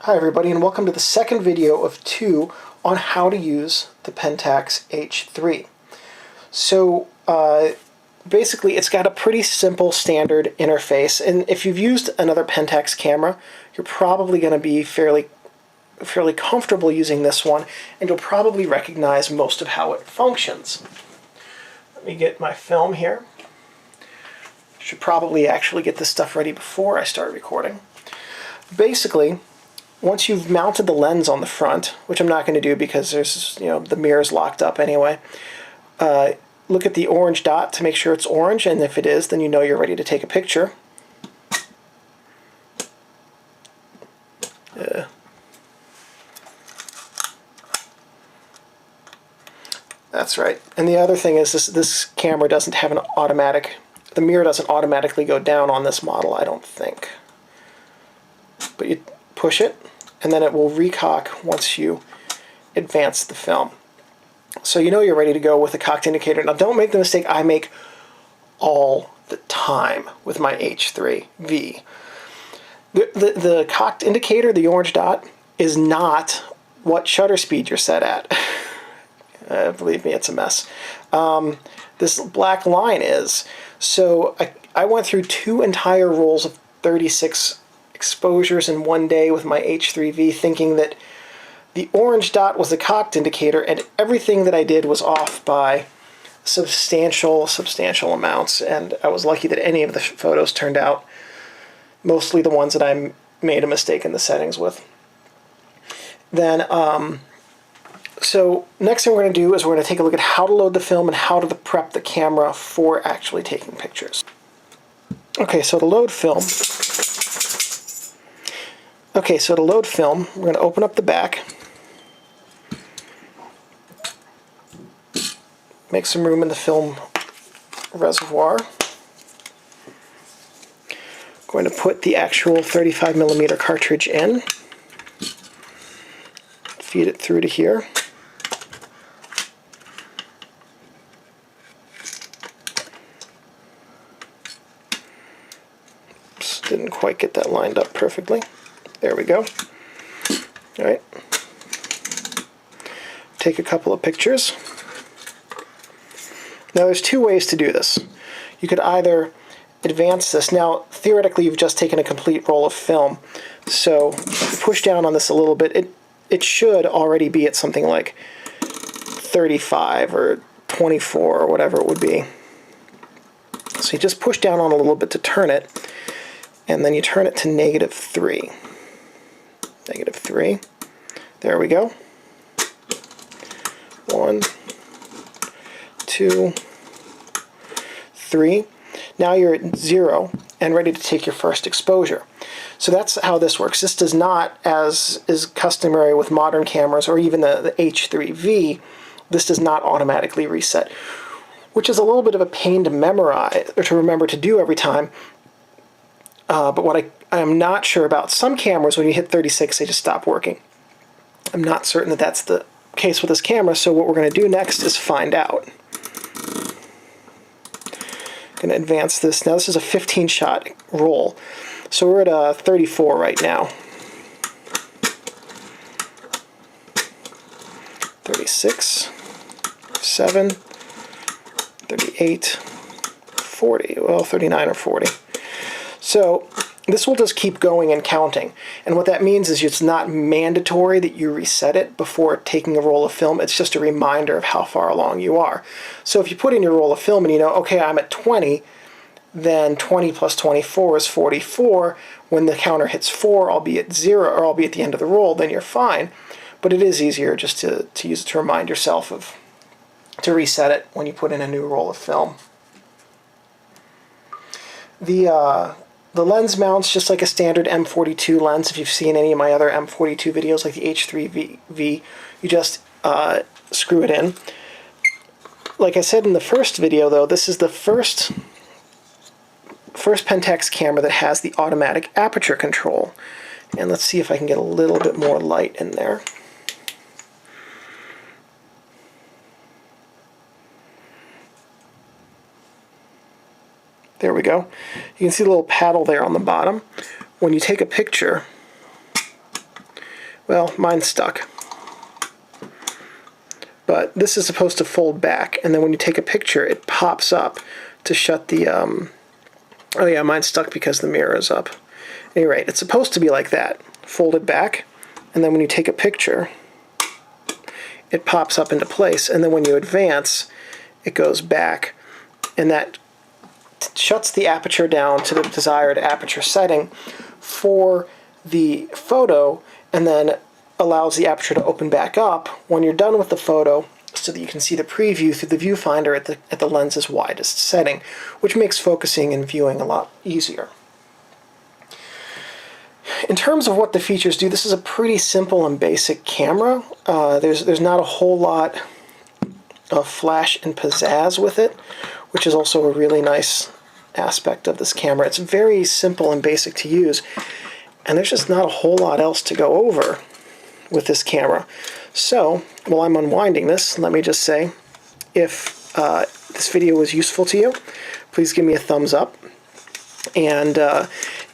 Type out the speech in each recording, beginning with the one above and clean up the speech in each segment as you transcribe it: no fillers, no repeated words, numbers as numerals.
Hi everybody, and welcome to the second video of 2 on how to use the Pentax H3. So basically it's got a pretty simple standard interface, and if you've used another Pentax camera, you're probably going to be fairly comfortable using this one, and you'll probably recognize most of how it functions. Let me get my film here. Should probably actually get this stuff ready before I start recording. Basically, once you've mounted the lens on the front, which I'm not going to do because there's, the mirror's locked up anyway, look at the orange dot to make sure it's orange, and if it is, then you know you're ready to take a picture. That's right. And the other thing is this camera doesn't have an automatic, the mirror doesn't automatically go down on this model, I don't think. But you push it, and then it will recock once you advance the film. So you know you're ready to go with the cocked indicator. Now don't make the mistake I make all the time with my H3V. The cocked indicator, the orange dot, is not what shutter speed you're set at. Believe me, it's a mess. This black line is. So I went through 2 entire rolls of 36 exposures in one day with my H3V, thinking that the orange dot was the cocked indicator, and everything that I did was off by substantial amounts, and I was lucky that any of the photos turned out, mostly the ones that I made a mistake in the settings with. Then, so next thing we're going to do is we're going to take a look at how to load the film and how to prep the camera for actually taking pictures. Okay, so to load film, we're going to open up the back, make some room in the film reservoir. Going to put the actual 35mm cartridge in, feed it through to here. Oops, didn't quite get that lined up perfectly. There we go. All right. Take a couple of pictures. Now there's 2 ways to do this. You could either advance this. Now theoretically you've just taken a complete roll of film, so if you push down on this a little bit, it should already be at something like 35 or 24 or whatever it would be. So you just push down on a little bit to turn it, and then you turn it to -3. -3. There we go. 1, 2, 3. Now you're at 0 and ready to take your first exposure. So that's how this works. This does not, as is customary with modern cameras or even the H3V, this does not automatically reset, which is a little bit of a pain to memorize or to remember to do every time. But what I am not sure about, some cameras, when you hit 36, they just stop working. I'm not certain that that's the case with this camera, so what we're going to do next is find out. I'm going to advance this. Now this is a 15-shot roll, so we're at 34 right now. 36, 7, 38, 40, well, 39 or 40. So this will just keep going and counting, and what that means is it's not mandatory that you reset it before taking a roll of film. It's just a reminder of how far along you are. So if you put in your roll of film and you know, okay, I'm at 20, then 20 plus 24 is 44. When the counter hits 4, I'll be at 0, or I'll be at the end of the roll, then you're fine. But it is easier just to use it to remind yourself to reset it when you put in a new roll of film. The lens mounts just like a standard M42 lens. If you've seen any of my other M42 videos like the H3V, you just screw it in. Like I said in the first video though, this is the first Pentax camera that has the automatic aperture control. And let's see if I can get a little bit more light in there. There we go. You can see the little paddle there on the bottom. When you take a picture, Well, mine's stuck. But this is supposed to fold back, and then when you take a picture, it pops up to shut the, oh yeah, mine's stuck because the mirror is up. At any rate, it's supposed to be like that, folded back, and then when you take a picture, it pops up into place, and then when you advance, it goes back, and that shuts the aperture down to the desired aperture setting for the photo, and then allows the aperture to open back up when you're done with the photo, so that you can see the preview through the viewfinder at the lens's widest setting, which makes focusing and viewing a lot easier. In terms of what the features do, this is a pretty simple and basic camera. There's not a whole lot of flash and pizzazz with it, which is also a really nice aspect of this camera. It's very simple and basic to use, and there's just not a whole lot else to go over with this camera. So, while I'm unwinding this, let me just say, if this video was useful to you, please give me a thumbs up. And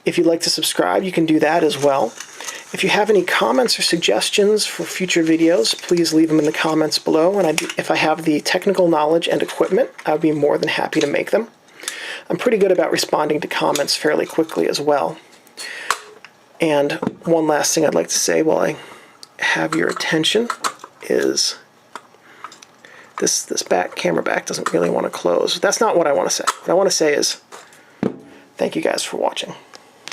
if you'd like to subscribe, you can do that as well. If you have any comments or suggestions for future videos, please leave them in the comments below, and if I have the technical knowledge and equipment, I would be more than happy to make them. I'm pretty good about responding to comments fairly quickly as well. And one last thing I'd like to say while I have your attention is this camera back doesn't really want to close. That's not what I want to say. What I want to say is thank you guys for watching.